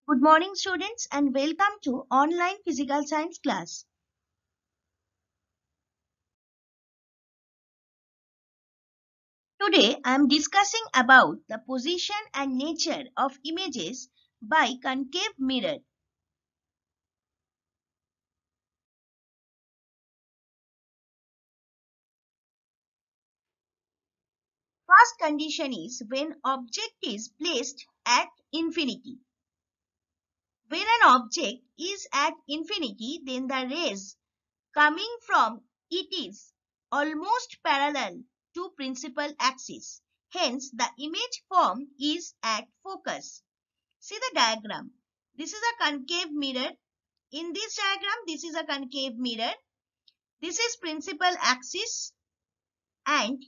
Good morning, students, and welcome to online physical science class. Today, I am discussing about the position and nature of images by concave mirror. First condition is when object is placed at infinity. When an object is at infinity, then the rays coming from it is almost parallel to principal axis. Hence, the image formed is at focus. See the diagram. This is a concave mirror. In this diagram, this is a concave mirror. This is principal axis, and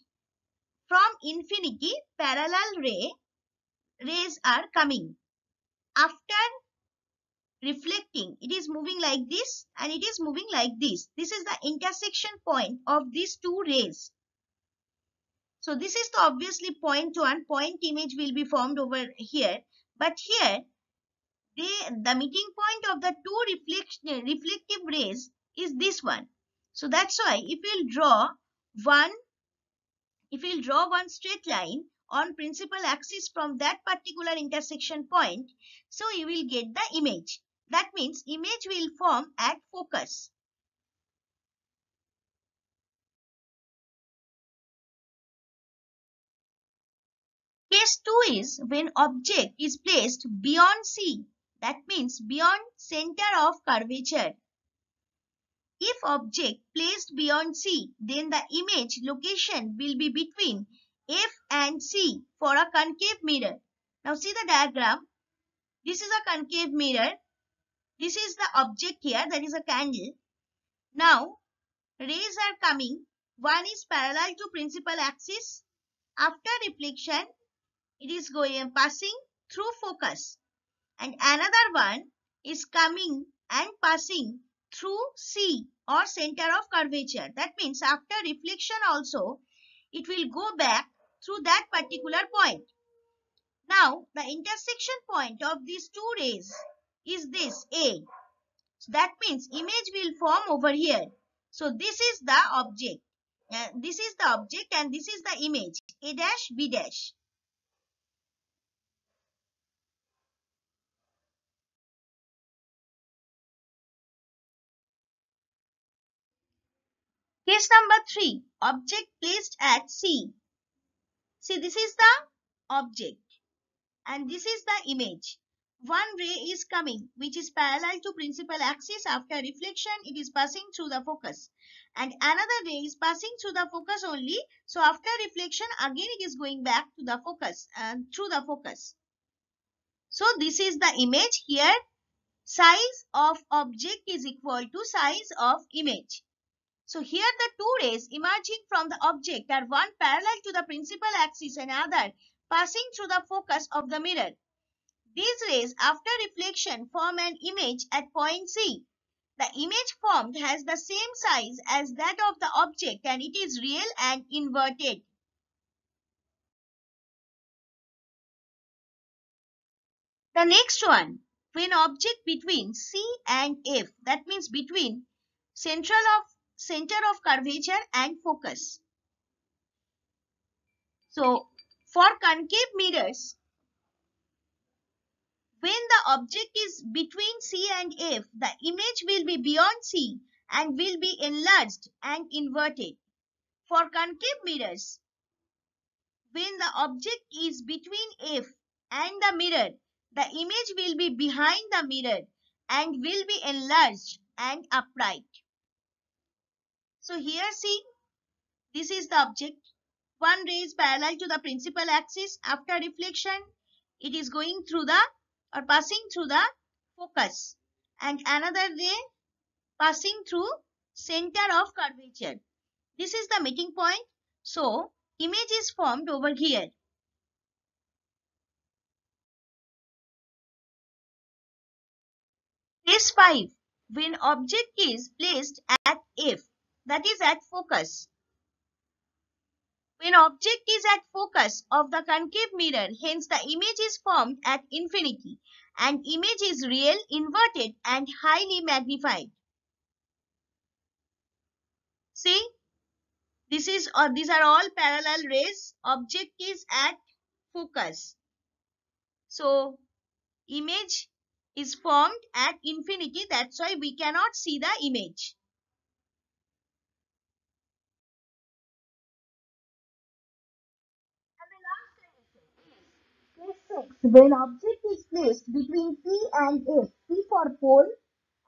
from infinity, parallel rays are coming. After reflecting, it is moving like this and it is moving like this. This is the intersection point of these two rays. So this is the obviously point 1. Point image will be formed over here. But here, the meeting point of the two reflective rays is this one. So that's why if we'll draw one straight line on principal axis from that particular intersection point, so you will get the image. That means image will form at focus. Case 2 is when object is placed beyond C. That means beyond center of curvature. If object placed beyond C, then the image location will be between F and C for a concave mirror. Now see the diagram. This is a concave mirror. This is the object here, that is a candle. Now rays are coming. One is parallel to principal axis. After reflection, it is passing through focus. And another one is coming and passing through C or center of curvature. That means after reflection also, it will go back through that particular point. Now, the intersection point of these two rays is this A. So that means image will form over here. So this is the object. This is the object and this is the image, A dash, B dash. Case number 3, object placed at C. See, this is the object and this is the image. One ray is coming which is parallel to principal axis. After reflection, it is passing through the focus. And another ray is passing through the focus only. So after reflection, again it is going back to the focus and through the focus. So this is the image here. Size of object is equal to size of image. So here the two rays emerging from the object are one parallel to the principal axis and other passing through the focus of the mirror. These rays after reflection form an image at point C. The image formed has the same size as that of the object and it is real and inverted. The next one, when object between C and F, that means between center of curvature and focus. So for concave mirrors, when the object is between C and F, the image will be beyond C and will be enlarged and inverted. For concave mirrors, when the object is between F and the mirror, the image will be behind the mirror and will be enlarged and upright. So here see, this is the object. One ray is parallel to the principal axis. After reflection, it is going through the or passing through the focus. And another ray passing through center of curvature. This is the meeting point. So, image is formed over here. Case 5. When object is placed at F, that is at focus. When object is at focus of the concave mirror, hence the image is formed at infinity. and image is real, inverted, and highly magnified. See, these are all parallel rays. Object is at focus. So image is formed at infinity. That's why we cannot see the image. And the last condition is case 6, when object is placed between P and F, P for pole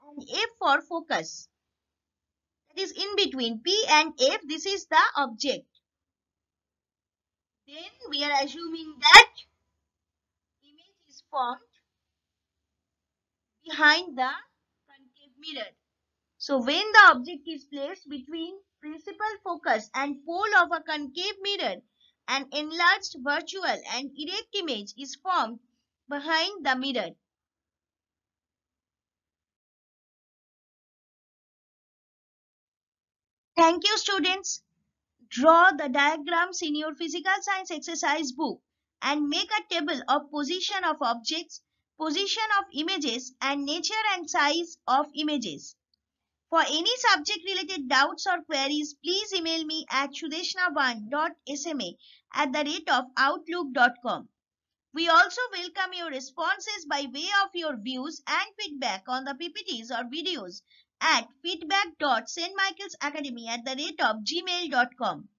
and F for focus. That is in between P and F. This is the object. Then we are assuming that image is formed behind the concave mirror. So when the object is placed between principal focus and pole of a concave mirror, an enlarged virtual and erect image is formed behind the mirror. Thank you, students. Draw the diagrams in your physical science exercise book and make a table of position of objects, position of images, and nature and size of images. For any subject related doubts or queries, please email me at sudeshna1.sma@outlook.com. We also welcome your responses by way of your views and feedback on the PPTs or videos at feedback.stmichaelsacademy@gmail.com.